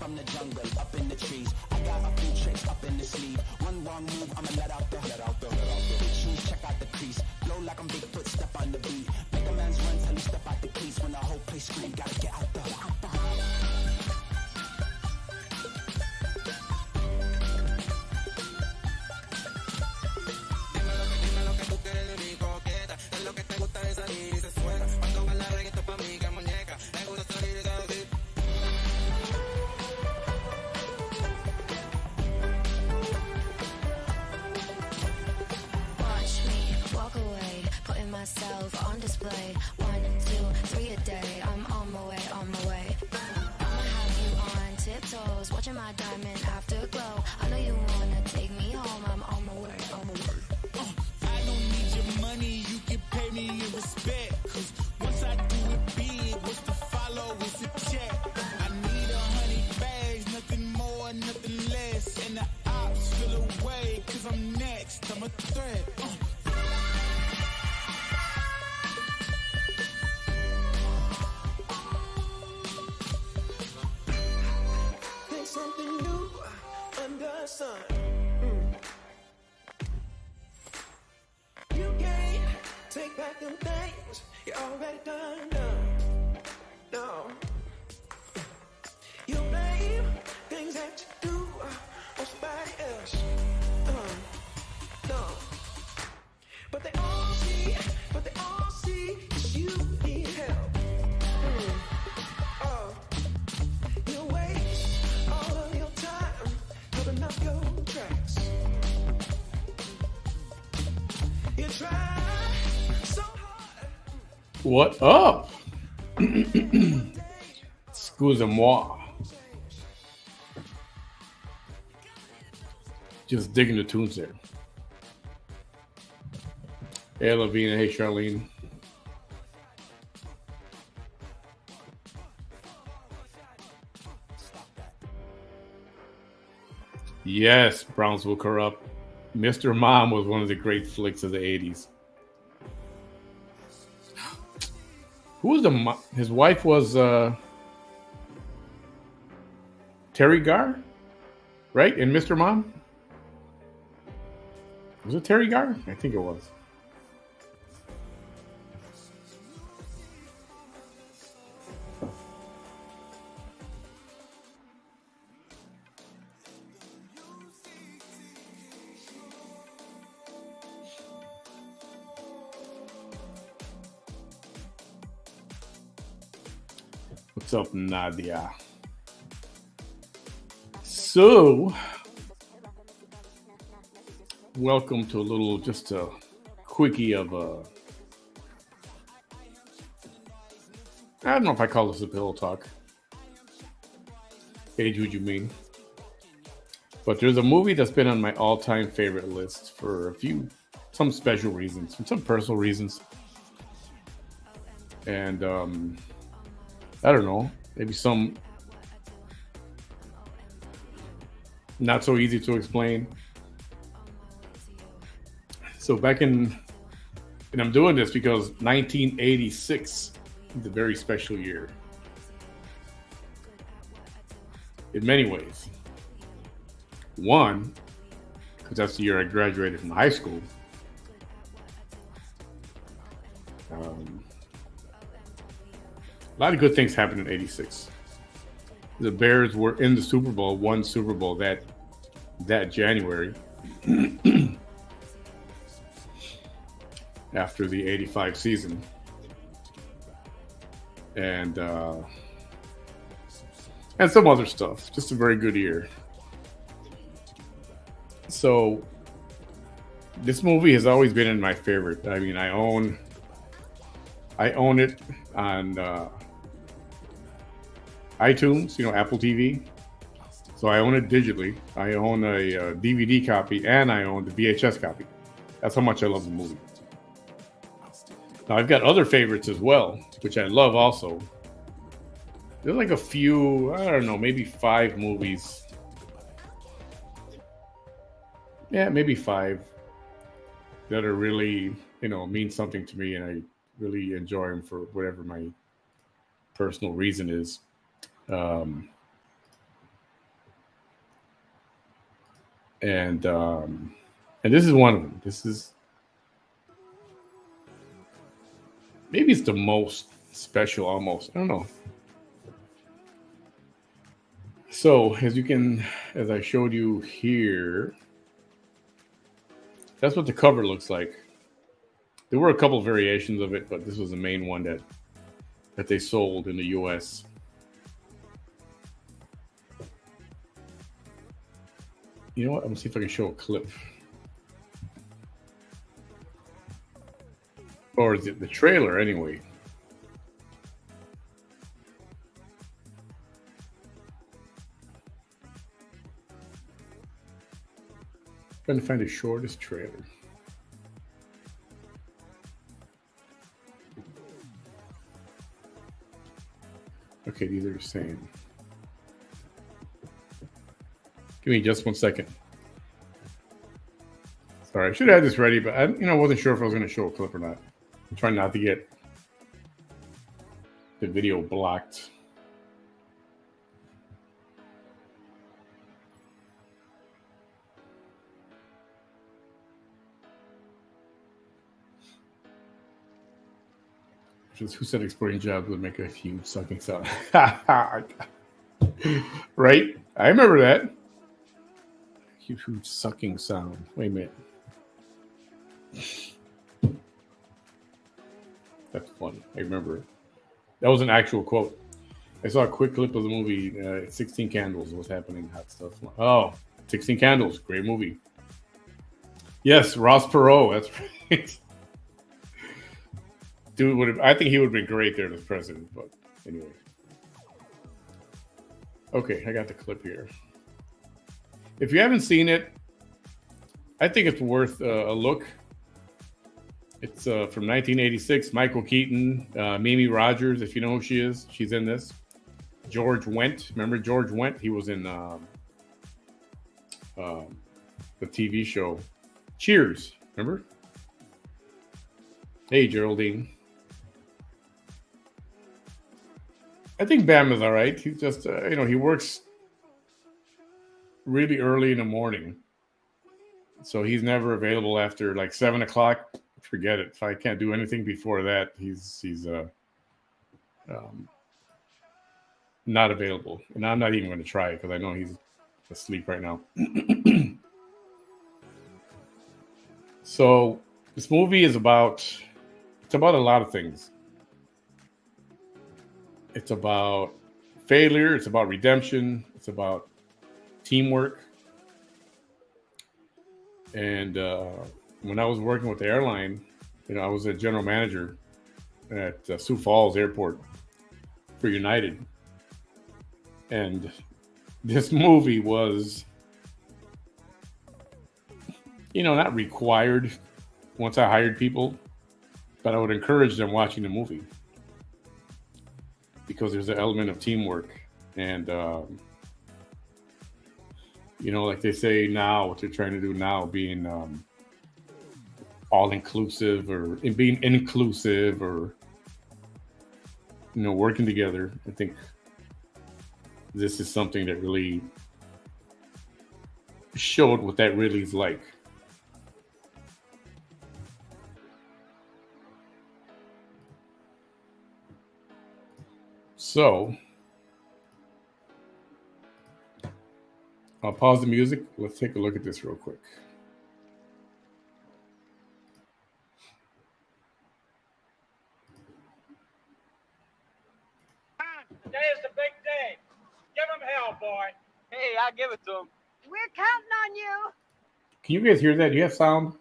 from the jungle, up in the trees. I got a few tricks up in the sleeve. One wrong move, I'ma let out the big shoes, check out the crease. Blow like I'm Bigfoot, step on the beat. Make a man's run till he step out the crease. When the whole place scream, gotta get out the. On display, 1, 2, 3 a day. I'm on my way, on my way. I'ma have you on tiptoes, watching my diamond afterglow. I know you wanna take me home. I'm on my way, on my way. I don't need your money, you can pay me in respect. Cause once I do it big, what's to follow is a check. I need 100 bags, nothing more, nothing less. And the ops feel away, cause I'm next, I'm a threat. Something new under the sun. You can't take back them things you already done. No. You blame things that you do on somebody else. No. But they all see is you need help. You waste all of your time covering up your tracks. You try so hard. What up? Excusez-moi. Just digging the tunes there. Hey, Lavina. Hey, Charlene. Yes, Brownsville Corrupt. Mr. Mom was one of the great flicks of the 80s. Who was the mom? His wife was Terry Garr, right? In Mr. Mom? Was it Terry Garr? I think it was. What's up, Nadia? So, welcome to just a quickie of I don't know if I call this a pillow talk. Age, what you mean? But there's a movie that's been on my all-time favorite list for some special reasons, some personal reasons. And, I don't know, maybe some not so easy to explain. So and I'm doing this because 1986 is a very special year in many ways. One, because that's the year I graduated from high school. A lot of good things happened in 86. The Bears were in the Super Bowl, won Super Bowl that January after the 85 season. And some other stuff. Just a very good year. So this movie has always been in my favorite. I mean, I own it on iTunes, Apple TV. So I own it digitally. I own a DVD copy and I own the VHS copy. That's how much I love the movie. Now I've got other favorites as well, which I love also. There's like a few, I don't know, maybe 5 movies. Yeah, maybe 5 that are really, mean something to me, and I really enjoy them for whatever my personal reason is. And this is one of them. This is maybe it's the most special almost. I don't know. So as I showed you here, that's what the cover looks like. There were a couple variations of it, but this was the main one that they sold in the US. You know what? I'm gonna see if I can show a clip. Or is it the trailer anyway? Trying to find the shortest trailer. Okay, these are the same. Give me just 1 second. Sorry, I should have had this ready, but I wasn't sure if I was going to show a clip or not. I'm trying not to get the video blocked. Who said exporting jobs would make a huge sucking sound? Right? I remember that. Huge sucking sound. Wait a minute. That's funny. I remember it. That was an actual quote. I saw a quick clip of the movie 16 Candles. What's happening? Hot stuff. Oh, 16 Candles. Great movie. Yes, Ross Perot. That's right. Dude, I think he would have been great there as president, but anyway. Okay, I got the clip here. If you haven't seen it, I think it's worth a look. It's from 1986. Michael Keaton, Mimi Rogers, if you know who she is, she's in this. George Wendt, remember George Wendt? He was in the TV show Cheers, remember? Hey, Geraldine. I think Bam is all right. He's just, he works really early in the morning. So he's never available after like 7 o'clock. Forget it. If I can't do anything before that, he's not available. And I'm not even going to try it because I know he's asleep right now. So this movie is about a lot of things. It's about failure. It's about redemption. It's about teamwork. And when I was working with the airline, I was a general manager at Sioux Falls Airport for United. And this movie was, not required once I hired people, but I would encourage them watching the movie because there's an element of teamwork. And, like they say now, what they're trying to do now, being all-inclusive or being inclusive or, working together. I think this is something that really showed what that really is like. So, I'll pause the music. Let's take a look at this real quick. Today is the big day. Give him hell, boy. Hey, I'll give it to him. We're counting on you. Can you guys hear that? Do you have sound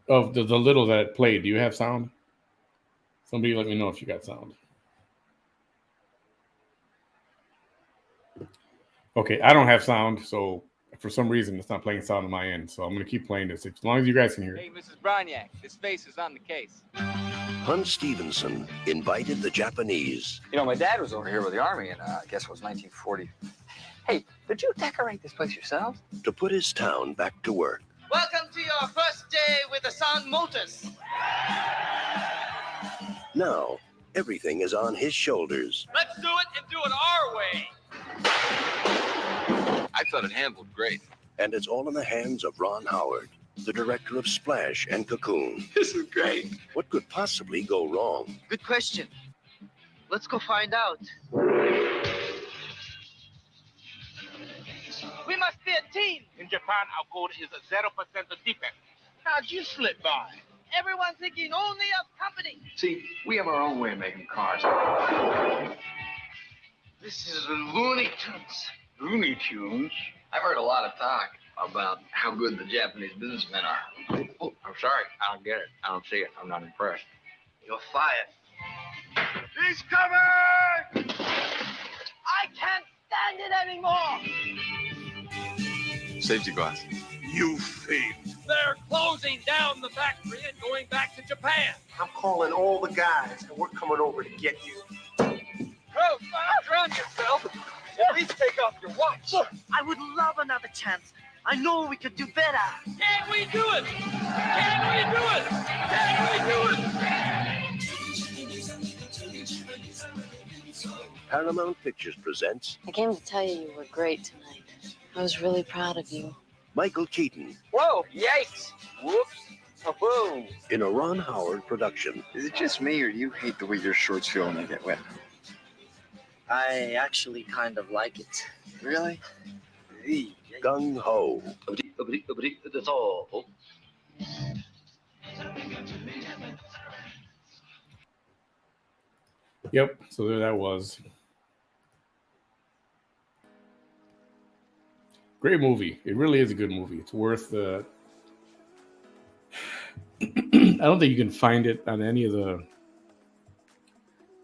of the little that played? Do you have sound? Somebody let me know if you got sound. Okay, I don't have sound, so for some reason it's not playing sound on my end. So I'm going to keep playing this as long as you guys can hear it. Hey, Mrs. Broniak, this face is on the case. Hunt Stevenson invited the Japanese. My dad was over here with the army, and I guess it was 1940. Hey, did you decorate this place yourself? To put his town back to work. Welcome to your first day with the Sound Motors. Now, everything is on his shoulders. Let's do it and do it our way. I thought it handled great. And it's all in the hands of Ron Howard, the director of Splash and Cocoon. This is great. What could possibly go wrong? Good question. Let's go find out. We must be a team. In Japan, our code is 0% of defect. How'd you slip by? Everyone's thinking only of company. See, we have our own way of making cars. This is Looney Tunes. Looney Tunes? I've heard a lot of talk about how good the Japanese businessmen are. Oh, I'm sorry. I don't get it. I don't see it. I'm not impressed. You're fired. He's coming! I can't stand it anymore. Safety glasses. You failed. They're closing down the factory and going back to Japan. I'm calling all the guys, and we're coming over to get you. Oh, drown yourself. At least take off your watch. I would love another chance. I know we could do better. Can we do it? Can we do it? Can we do it? Paramount Pictures presents I came to tell you you were great tonight. I was really proud of you. Michael Keaton Whoa, yikes. Whoops. Boom. in a Ron Howard production. Is it just me, or do you hate the way your shorts feel when they get wet? I actually kind of like it. Really? Gung Ho. That's all. Yep. So there that was. Great movie. It really is a good movie. It's worth the. I don't think you can find it on any of the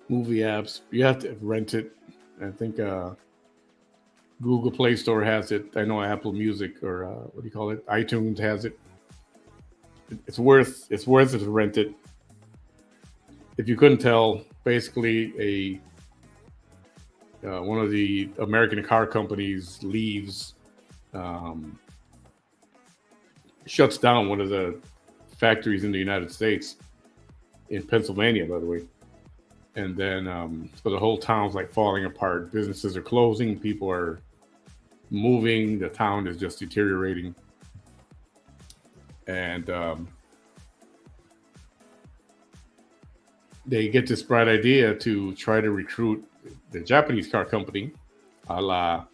movie apps. You have to rent it. I think Google Play Store has it. I know Apple Music or what do you call it? iTunes has it. It's worth it to rent it. If you couldn't tell, basically one of the American car companies leaves, shuts down one of the factories in the United States, in Pennsylvania, by the way. And then, so the whole town's like falling apart. Businesses are closing. People are moving. The town is just deteriorating. And they get this bright idea to try to recruit the Japanese car company, a la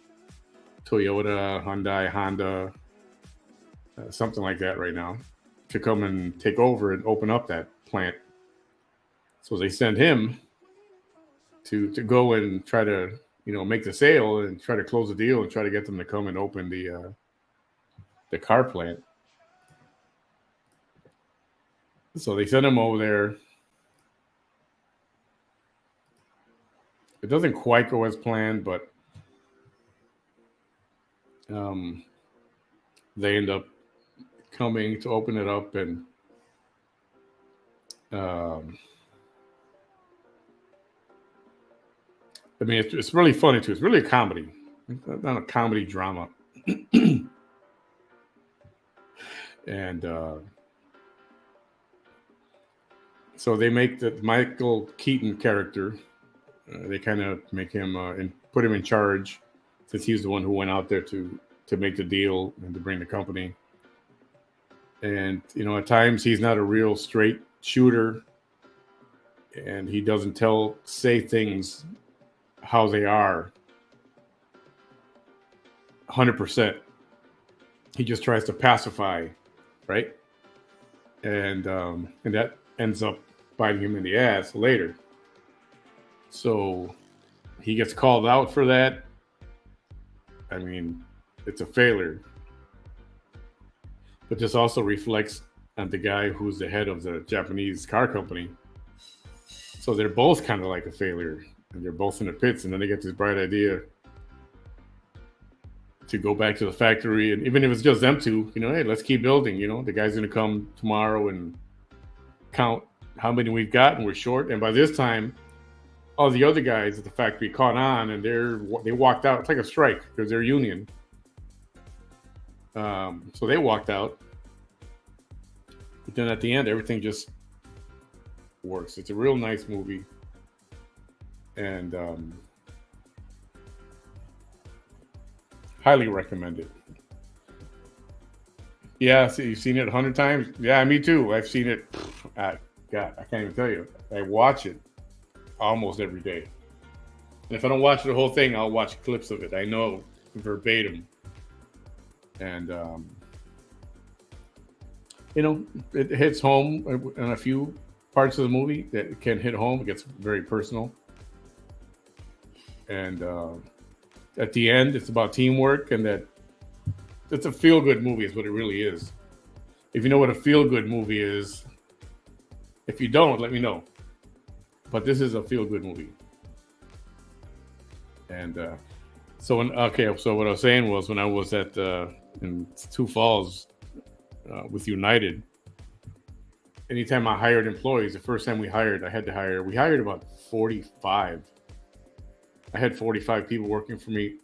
Toyota, Hyundai, Honda, something like that right now, to come and take over and open up that plant. So they send him to go and try to, make the sale and try to close the deal and try to get them to come and open the car plant. So they send him over there. It doesn't quite go as planned, but they end up coming to open it up, and I mean, it's really funny too. It's really a comedy, not a comedy drama. And so they make the Michael Keaton character. They kind of make him and put him in charge, since he's the one who went out there to make the deal and to bring the company. And at times he's not a real straight shooter, and he doesn't say things how they are 100%. He just tries to pacify, right? And that ends up biting him in the ass later. So he gets called out for that. I mean, it's a failure. But this also reflects on the guy who's the head of the Japanese car company. So they're both kind of like a failure. And they're both in the pits. And then they get this bright idea to go back to the factory. And even if it's just them two, hey, let's keep building. The guy's going to come tomorrow and count how many we've got, and we're short. And by this time, all the other guys at the factory caught on, and they walked out. It's like a strike because they're union. So they walked out. But then at the end, everything just works. It's a real nice movie. And highly recommend it. Yeah, so you've seen it 100 times. Yeah, me too. I've seen it. God, I can't even tell you. I watch it almost every day. And if I don't watch the whole thing, I'll watch clips of it. I know verbatim. And it hits home in a few parts of the movie that it can hit home. It gets very personal. And at the end, it's about teamwork, and that it's a feel-good movie is what it really is. If you know what a feel-good movie is, if you don't, let me know. But this is a feel-good movie. And so what I was saying was when I was at in Sioux Falls with United, anytime I hired employees, the first time we hired about 45. I had 45 people working for me.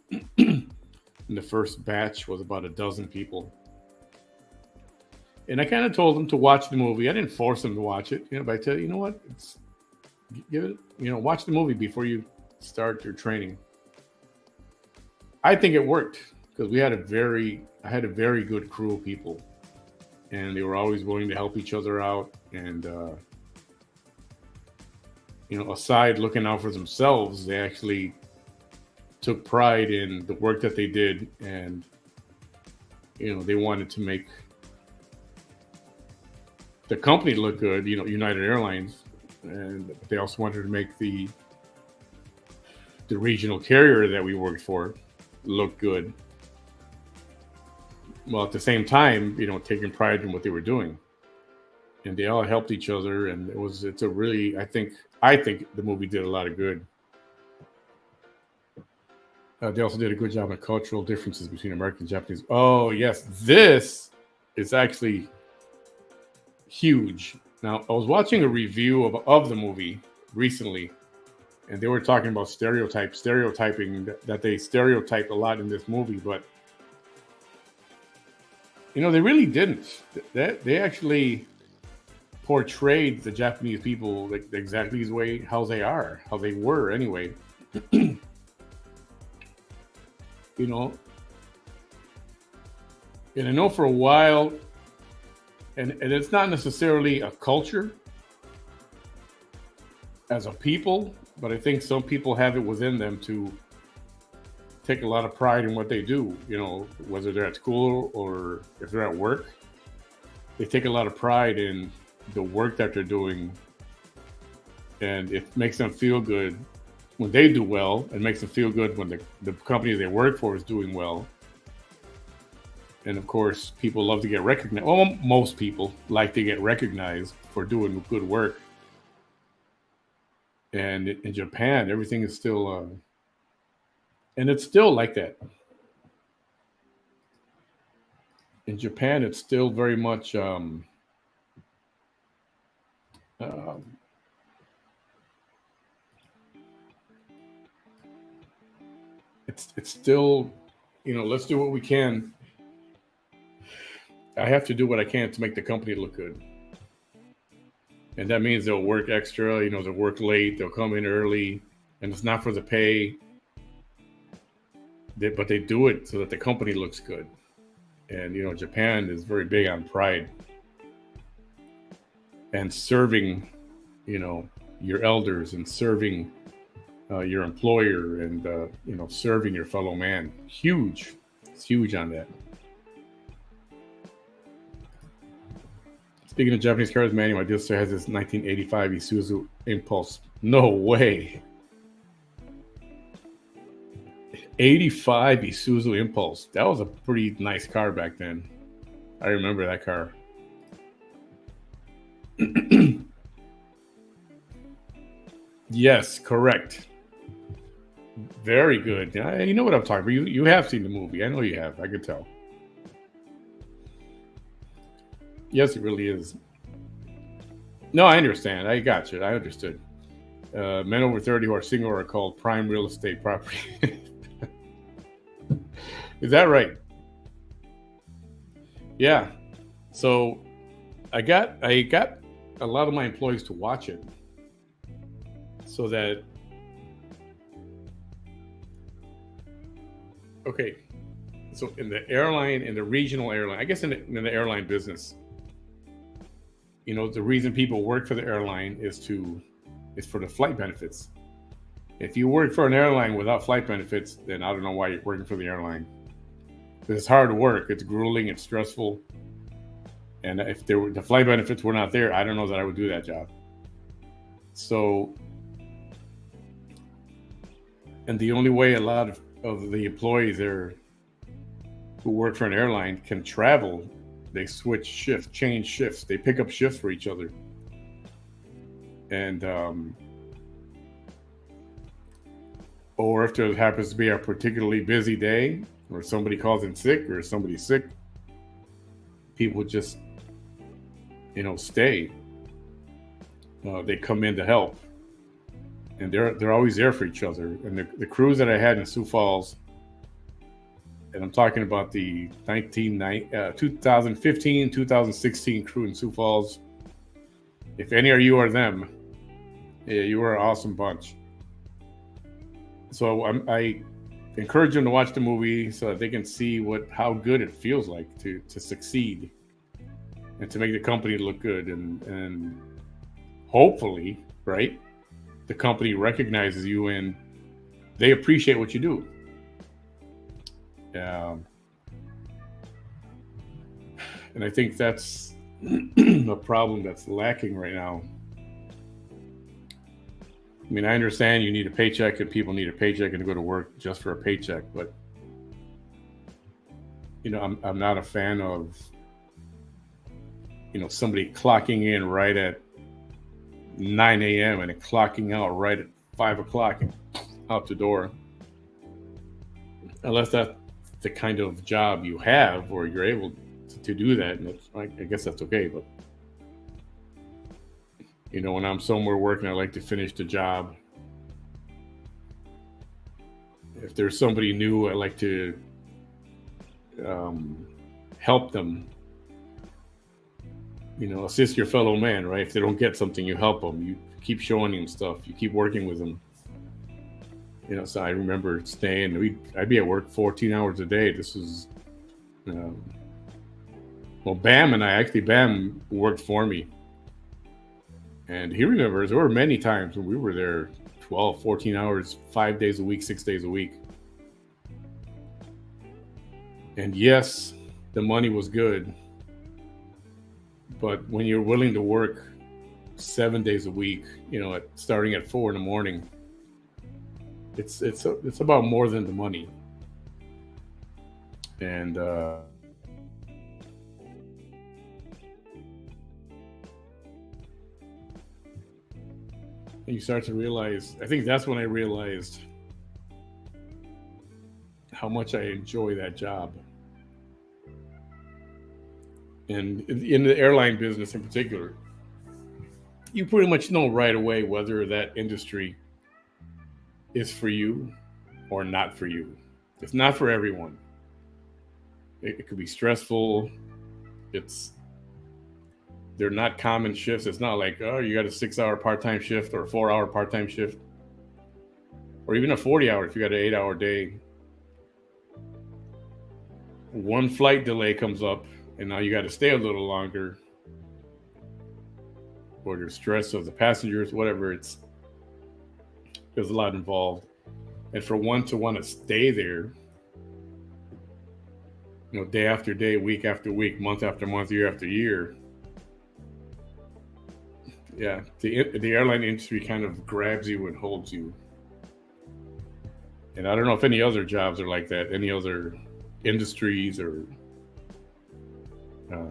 And the first batch was about a dozen people. And I kind of told them to watch the movie. I didn't force them to watch it, but I tell you, you know what? Give it, watch the movie before you start your training. I think it worked because I had a very good crew of people, and they were always willing to help each other out. And aside looking out for themselves, they actually took pride in the work that they did, and they wanted to make the company look good, United Airlines, and they also wanted to make the regional carrier that we worked for look good. Well, at the same time, taking pride in what they were doing, and they all helped each other, and I think the movie did a lot of good. They also did a good job on cultural differences between American and Japanese. Oh, yes. This is actually huge. Now, I was watching a review of the movie recently, and they were talking about stereotyping, that they stereotyped a lot in this movie, but, they really didn't. They actually portrayed the Japanese people exactly the way how they were anyway. And I know for a while, and it's not necessarily a culture as a people, but I think some people have it within them to take a lot of pride in what they do, whether they're at school or if they're at work. They take a lot of pride in the work that they're doing, and it makes them feel good when they do well. It makes them feel good when the company they work for is doing well. And of course, people love to get recognized. Well, most people like to get recognized for doing good work. And in Japan, everything is still, and it's still like that. In Japan, it's still very much, it's still, let's do what we can. I have to do what I can to make the company look good. And that means they'll work extra, they'll work late, they'll come in early, and it's not for the pay. But they do it so that the company looks good. And, Japan is very big on pride and serving, your elders, and serving your employer, and, serving your fellow man. Huge. It's huge on that. Speaking of Japanese cars, Manny, my dealer has this 1985 Isuzu Impulse. No way. 85 Isuzu Impulse. That was a pretty nice car back then. I remember that car. Yes, correct. Very good. You know what I'm talking about. You have seen the movie. I know you have. I could tell. Yes, it really is. No, I understand. I got you. I understood. Men over 30 who are single are called prime real estate property. Is that right? Yeah. So I got a lot of my employees to watch it so that, okay. So in the airline, in the regional airline, I guess in the airline business, you know, the reason people work for the airline is for the flight benefits. If you work for an airline without flight benefits, then I don't know why you're working for the airline. It's hard work. It's grueling. It's stressful. And if the flight benefits were not there, I don't know that I would do that job. So, and the only way a lot of the employees there who work for an airline can travel, they switch shifts, change shifts. They pick up shifts for each other. And, or if there happens to be a particularly busy day, or somebody calls in sick, or somebody's sick, people just, you know, stay. They come in to help, and they're always there for each other. And the crews that I had in Sioux Falls, and I'm talking about the 2015, 2016 crew in Sioux Falls. If any of you are them, yeah, you are an awesome bunch. So I encourage them to watch the movie so that they can see how good it feels like to succeed and to make the company look good, and hopefully, right, the company recognizes you and they appreciate what you do. And I think that's a problem that's lacking right now. I mean, I understand you need a paycheck and people need a paycheck and to go to work just for a paycheck, but you know, I'm not a fan of, you know, somebody clocking in right at 9 a.m. and clocking out right at 5 o'clock and out the door. Unless that's the kind of job you have or you're able to do that, and I guess that's okay. But you know, when I'm somewhere working, I like to finish the job. If there's somebody new, I like to help them. You know, assist your fellow man, right? If they don't get something, you help them. You keep showing them stuff. You keep working with them. You know, so I remember staying. I'd be at work 14 hours a day. This was, well, Bam worked for me. And he remembers there were many times when we were there 12, 14 hours, 5 days a week, 6 days a week. And yes, the money was good. But when you're willing to work 7 days a week, you know, starting at 4 a.m, it's about more than the money. And you start to realize, I think that's when I realized how much I enjoy that job. And in the airline business in particular, you pretty much know right away whether that industry is for you or not for you. It's not for everyone. It could be stressful. They're not common shifts. It's not like, oh, you got a 6-hour part-time shift or a 4-hour part-time shift, or even a 40-hour if you got an 8-hour day. One flight delay comes up, and now you got to stay a little longer, or the stress of the passengers, whatever. There's a lot involved, and for one to want to stay there, you know, day after day, week after week, month after month, year after year. Yeah, the airline industry kind of grabs you and holds you. And I don't know if any other jobs are like that, any other industries, or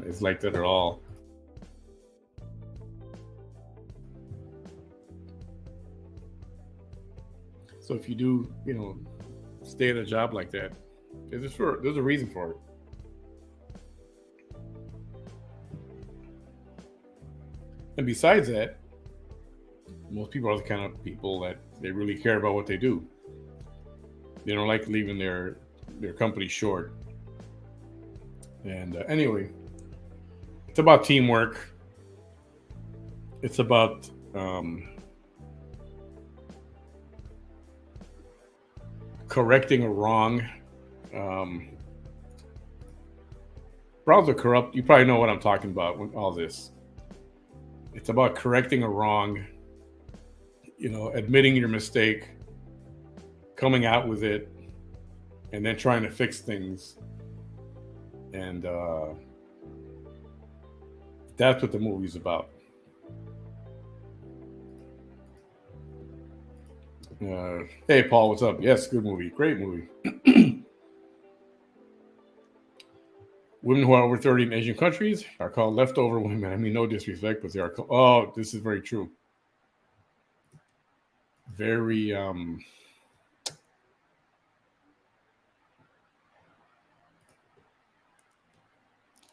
it's like that at all. So if you do, you know, stay at a job like that, there's a reason for it. And besides that, most people are the kind of people that they really care about what they do. They don't like leaving their company short. And anyway, it's about teamwork. It's about correcting a wrong. Browser corrupt. You probably know what I'm talking about with all this. It's about correcting a wrong, admitting your mistake, coming out with it, and then trying to fix things. And that's what the movie's about. Hey, Paul, what's up? Yes, good movie. Great movie. Women who are over 30 in Asian countries are called leftover women. I mean, no disrespect, but they are called... Oh, this is very true. Very...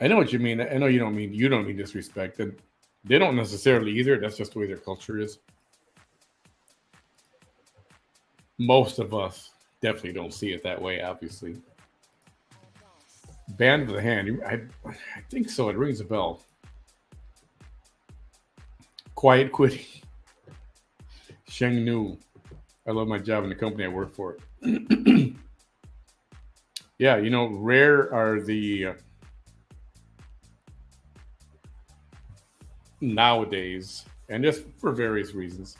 I know what you mean. I know you don't mean disrespect. And they don't necessarily either. That's just the way their culture is. Most of us definitely don't see it that way, obviously. Band of the Hand. I think so. It rings a bell. Quiet Quitting. Sheng Nu. I love my job in the company I work for. Yeah, rare are the nowadays, and just for various reasons.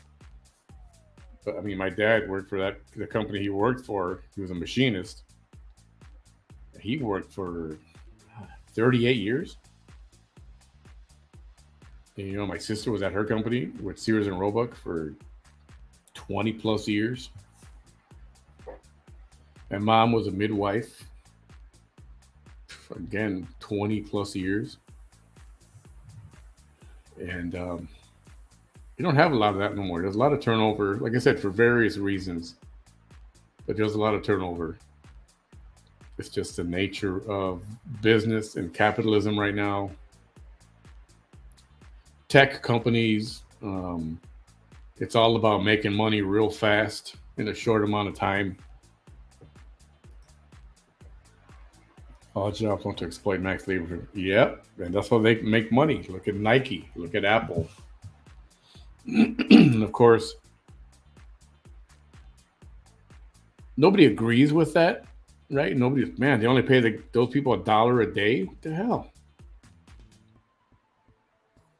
But I mean, my dad worked for the company he worked for. He was a machinist. He worked for 38 years. And, my sister was at her company with Sears and Roebuck for 20 plus years. My mom was a midwife. Again, 20 plus years. And you don't have a lot of that no more. There's a lot of turnover, like I said, for various reasons. But there's a lot of turnover. It's just the nature of business and capitalism right now. Tech companies, it's all about making money real fast in a short amount of time. All jobs want to exploit max labor. Yep, and that's how they make money. Look at Nike. Look at Apple. And of course, nobody agrees with that, right? They only pay those people $1 a day. What the hell?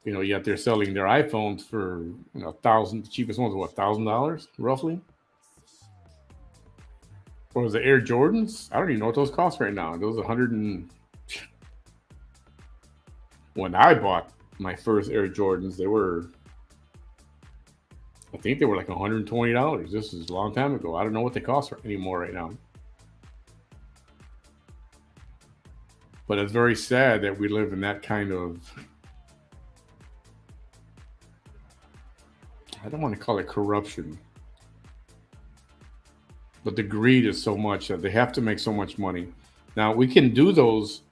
Yet they're selling their iPhones for $1,000. The cheapest ones are what, $1,000 roughly? Or was the Air Jordans? I don't even know what those cost right now. Those 100 and... When I bought my first Air Jordans, I think they were like $120. This is a long time ago. I don't know what they cost anymore right now. But it's very sad that we live in that kind of... I don't want to call it corruption. But the greed is so much that they have to make so much money. Now, we can do those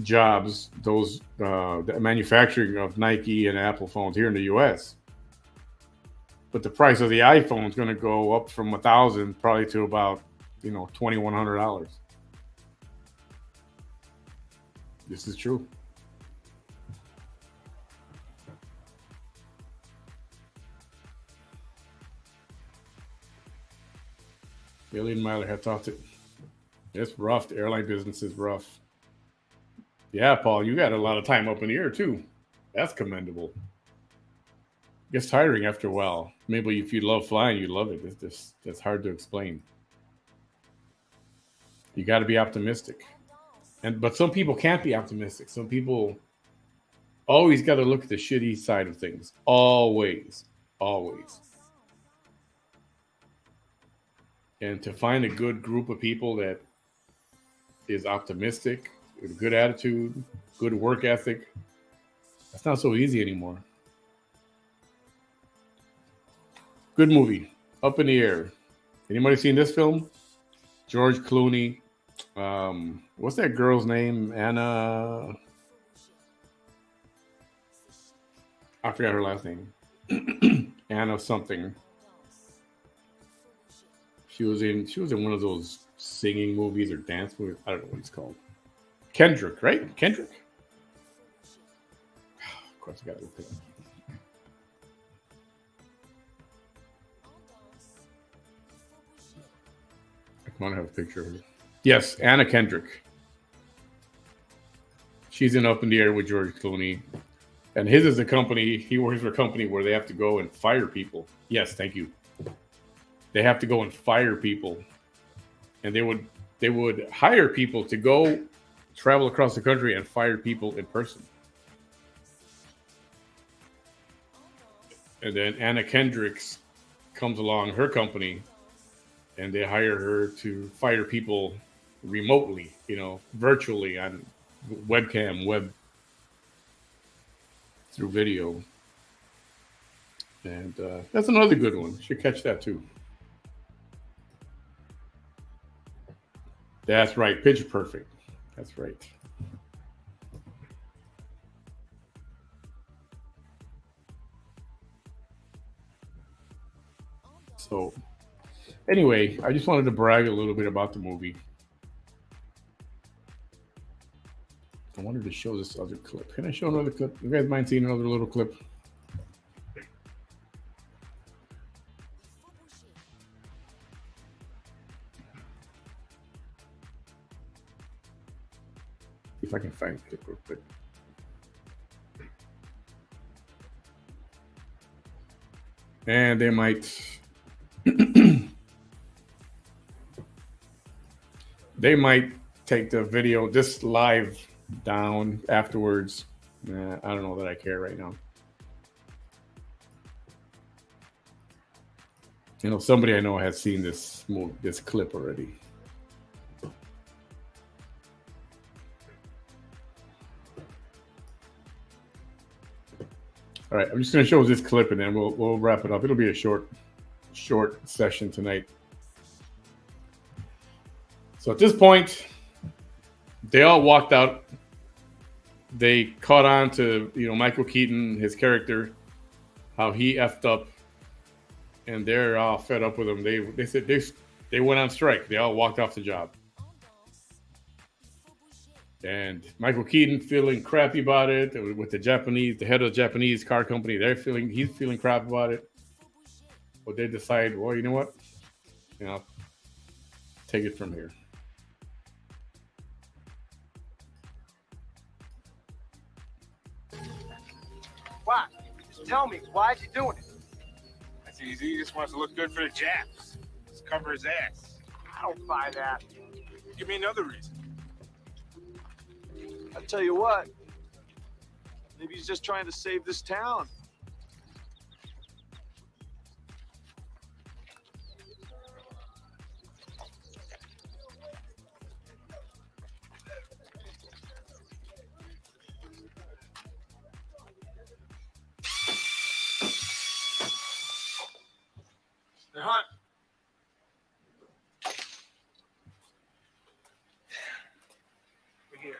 jobs, the manufacturing of Nike and Apple phones here in the U.S., but the price of the iPhone is going to go up from $1,000 probably to about, $2,100. This is true. Alien Myler had talked to. It's rough. The airline business is rough. Yeah, Paul, you got a lot of time up in the air too. That's commendable. It gets tiring after a while. Maybe if you love flying, you love it. That's hard to explain. You got to be optimistic, but some people can't be optimistic. Some people always got to look at the shitty side of things. Always. And to find a good group of people that is optimistic, with a good attitude, good work ethic, that's not so easy anymore. Good movie. Up in the Air. Anybody seen this film? George Clooney. What's that girl's name? Anna. I forgot her last name. Anna something. She was in one of those singing movies or dance movies. I don't know what it's called. Kendrick, right? Kendrick? Of course, I got to look it up. I want to have a picture of her. Yes, Anna Kendrick. She's in Up in the Air with George Clooney. And his is a company, he works for a company where they have to go and fire people. Yes, thank you. They have to go and fire people. And they would hire people to go travel across the country and fire people in person. And then Anna Kendricks comes along, her company, and they hire her to fire people remotely, virtually on webcam, through video. And that's another good one. Should catch that too. That's right. Pitch Perfect. That's right. So, anyway, I just wanted to brag a little bit about the movie. I wanted to show this other clip. Can I show another clip? You guys mind seeing another little clip? If I can find it real quick. And they might they might take the video, this live, down afterwards. I don't know that I care right now. Somebody I know has seen this clip already. All right, I'm just going to show this clip and then we'll wrap it up. It'll be a short session tonight. So at this point, they all walked out. They caught on to Michael Keaton, his character, how he effed up, and they're all fed up with him. They said they went on strike. They all walked off the job. And Michael Keaton feeling crappy about it with the head of the Japanese car company. He's feeling crap about it. But they decide, well, you know what? Take it from here. Why? Just tell me, why is he doing it? That's easy. He just wants to look good for the Japs. Just cover his ass. I don't buy that. Give me another reason. I tell you what, maybe he's just trying to save this town. Hey, Hunt. We're here.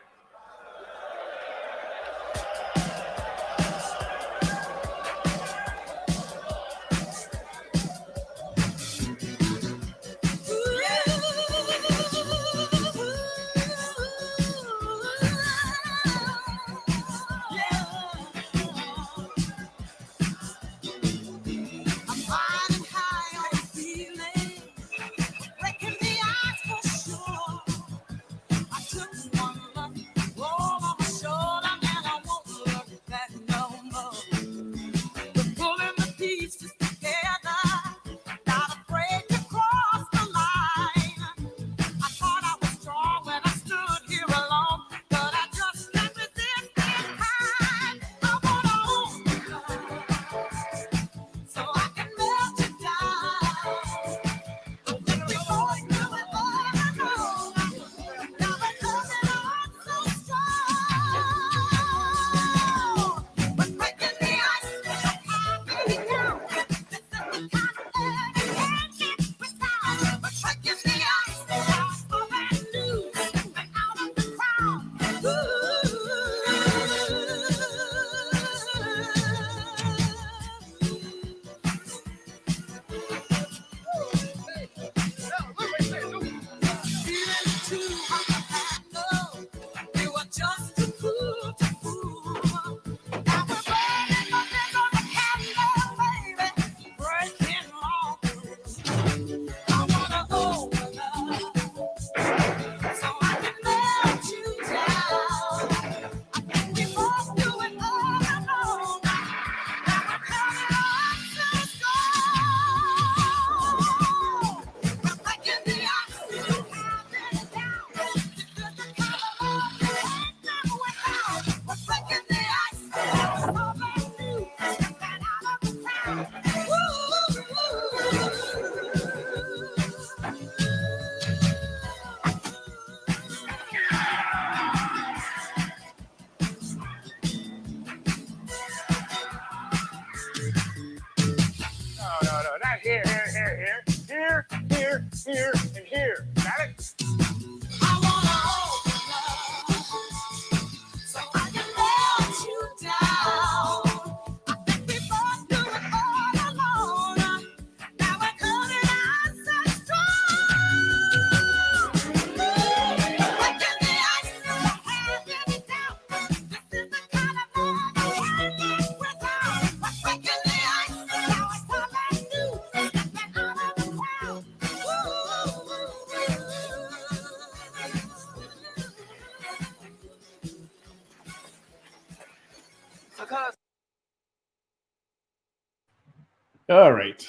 All right.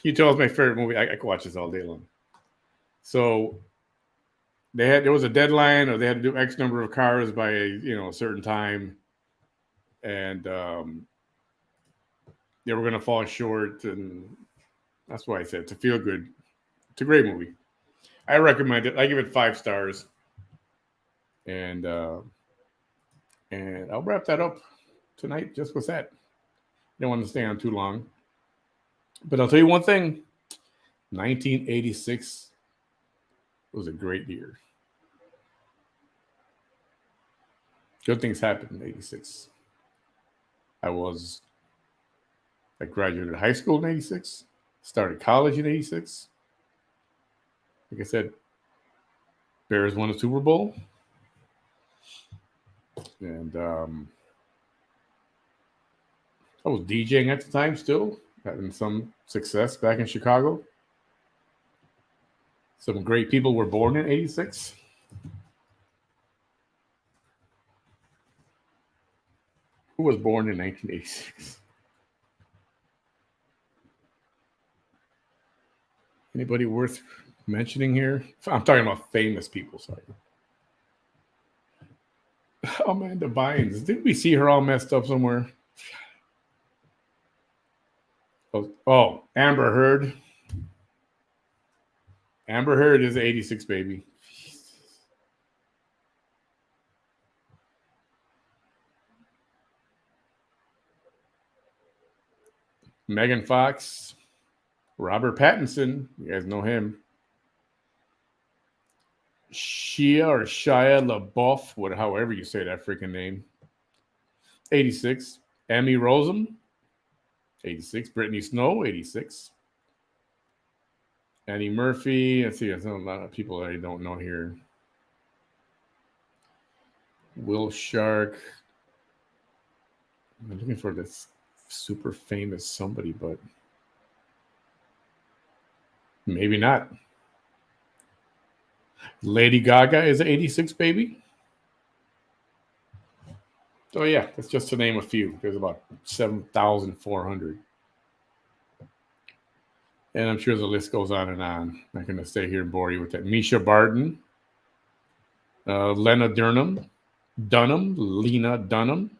You tell us my favorite movie. I could watch this all day long. So there was a deadline, or they had to do X number of cars by a certain time, and they were going to fall short, and that's why I said it's a feel good. It's a great movie. I recommend it. I give it 5 stars, and I'll wrap that up tonight just with that. Don't want to stay on too long, but I'll tell you one thing: 1986 was a great year. Good things happened in '86. I graduated high school in '86, started college in '86. Like I said, Bears won a Super Bowl, and I was DJing at the time still, having some success back in Chicago. Some great people were born in '86. Who was born in 1986? Anybody worth mentioning here? I'm talking about famous people, sorry. Amanda Bynes. Didn't we see her all messed up somewhere? Oh, Amber Heard. Amber Heard is 86, baby. Megan Fox. Robert Pattinson. You guys know him. Shia LaBeouf, however you say that freaking name. 86. Emmy Rossum. 86. Brittany Snow. 86. Eddie Murphy. Let's see, there's a lot of people that I don't know here. Will Shark. I'm looking for this super famous somebody, but maybe not. Lady Gaga is an 86 baby. Oh yeah, that's just to name a few. There's about 7,400. And I'm sure the list goes on and on. I'm not going to stay here and bore you with that. Misha Barton. Lena Dunham. Lena Dunham.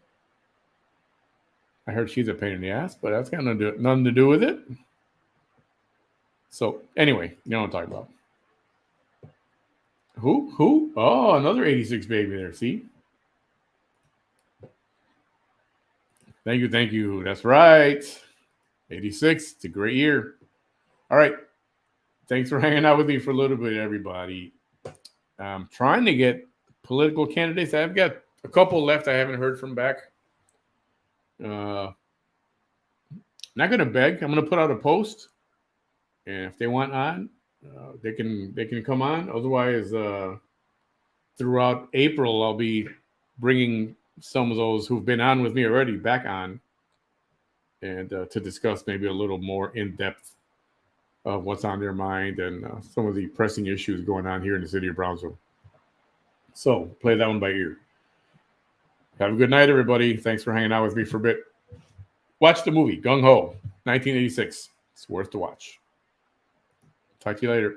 I heard she's a pain in the ass, but that's got nothing to do with it. So, anyway, you know what I'm talking about. Who? Oh, another 86 baby there, see? Thank you. That's right. 86. It's a great year. All right. Thanks for hanging out with me for a little bit, everybody. I'm trying to get political candidates. I've got a couple left I haven't heard from back. Not going to beg. I'm going to put out a post. And if they want on, they can come on. Otherwise, throughout April, I'll be bringing some of those who've been on with me already back on, and to discuss maybe a little more in depth of what's on their mind and some of the pressing issues going on here in the city of Brownsville. So play that one by ear. Have a good night, everybody. Thanks for hanging out with me for a bit. Watch the movie Gung Ho, 1986. It's worth to watch. Talk to you later.